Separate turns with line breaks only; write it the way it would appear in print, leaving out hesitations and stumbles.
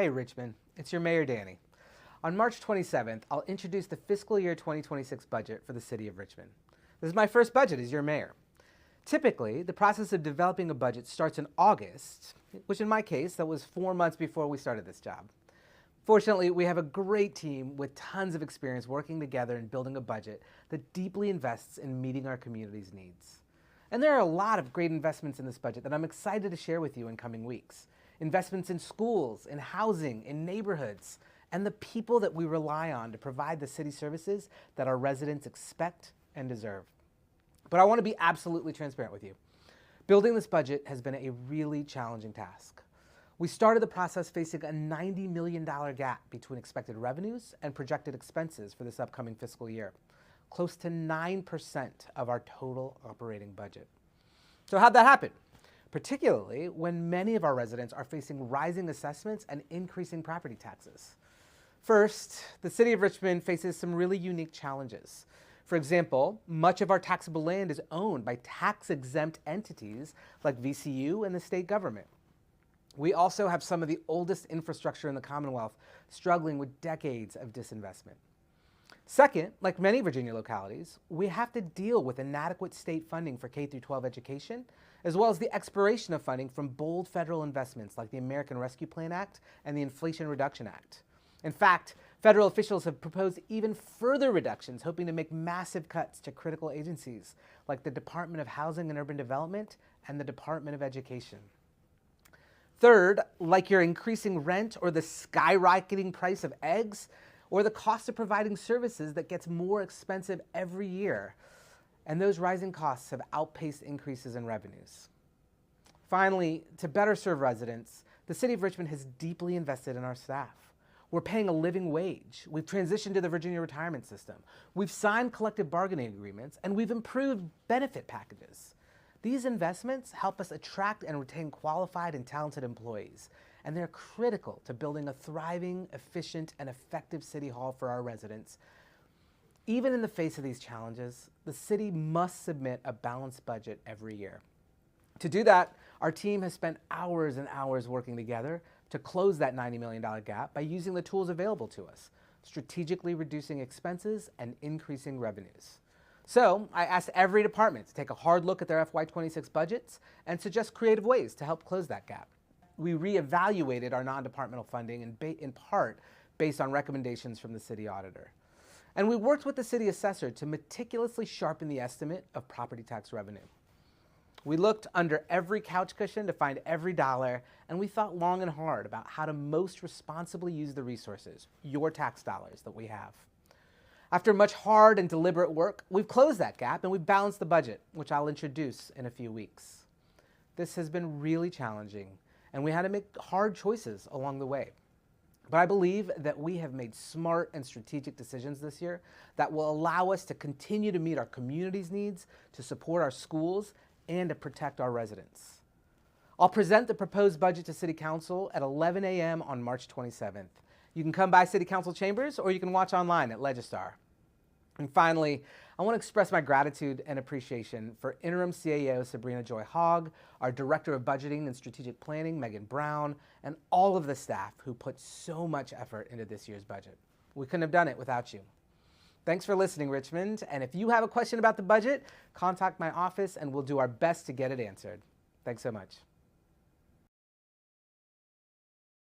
Hey Richmond, it's your Mayor Danny. On March 27th, I'll introduce the fiscal year 2026 budget for the City of Richmond. This is my first budget as your mayor. Typically, the process of developing a budget starts in August, which in my case, that was 4 months before we started this job. Fortunately, we have a great team with tons of experience working together and building a budget that deeply invests in meeting our community's needs. And there are a lot of great investments in this budget that I'm excited to share with you in coming weeks. Investments in schools, in housing, in neighborhoods, and the people that we rely on to provide the city services that our residents expect and deserve. But I want to be absolutely transparent with you. Building this budget has been a really challenging task. We started the process facing a $90 million gap between expected revenues and projected expenses for this upcoming fiscal year, close to 9% of our total operating budget. So how'd that happen? Particularly when many of our residents are facing rising assessments and increasing property taxes. First, the City of Richmond faces some really unique challenges. For example, much of our taxable land is owned by tax-exempt entities like VCU and the state government. We also have some of the oldest infrastructure in the Commonwealth struggling with decades of disinvestment. Second, like many Virginia localities, we have to deal with inadequate state funding for K-12 education, as well as the expiration of funding from bold federal investments like the American Rescue Plan Act and the Inflation Reduction Act. In fact, federal officials have proposed even further reductions, hoping to make massive cuts to critical agencies like the Department of Housing and Urban Development and the Department of Education. Third, like your increasing rent or the skyrocketing price of eggs, or the cost of providing services that gets more expensive every year. And those rising costs have outpaced increases in revenues. Finally, to better serve residents, the City of Richmond has deeply invested in our staff. We're paying a living wage. We've transitioned to the Virginia retirement system. We've signed collective bargaining agreements, and we've improved benefit packages. These investments help us attract and retain qualified and talented employees, and they're critical to building a thriving, efficient, and effective City Hall for our residents. Even in the face of these challenges, the city must submit a balanced budget every year. To do that, our team has spent hours and hours working together to close that $90 million gap by using the tools available to us, strategically reducing expenses and increasing revenues. So I asked every department to take a hard look at their FY26 budgets and suggest creative ways to help close that gap. We reevaluated our non-departmental funding in part based on recommendations from the city auditor. And we worked with the city assessor to meticulously sharpen the estimate of property tax revenue. We looked under every couch cushion to find every dollar, and we thought long and hard about how to most responsibly use the resources, your tax dollars, that we have. After much hard and deliberate work, we've closed that gap and we've balanced the budget, which I'll introduce in a few weeks. This has been really challenging, and we had to make hard choices along the way. But I believe that we have made smart and strategic decisions this year that will allow us to continue to meet our community's needs, to support our schools, and to protect our residents. I'll present the proposed budget to City Council at 11 a.m. on March 27th. You can come by City Council chambers or you can watch online at Legistar. And finally, I want to express my gratitude and appreciation for Interim CAO Sabrina Joy Hogg, our Director of Budgeting and Strategic Planning, Megan Brown, and all of the staff who put so much effort into this year's budget. We couldn't have done it without you. Thanks for listening, Richmond. And if you have a question about the budget, contact my office and we'll do our best to get it answered. Thanks so much.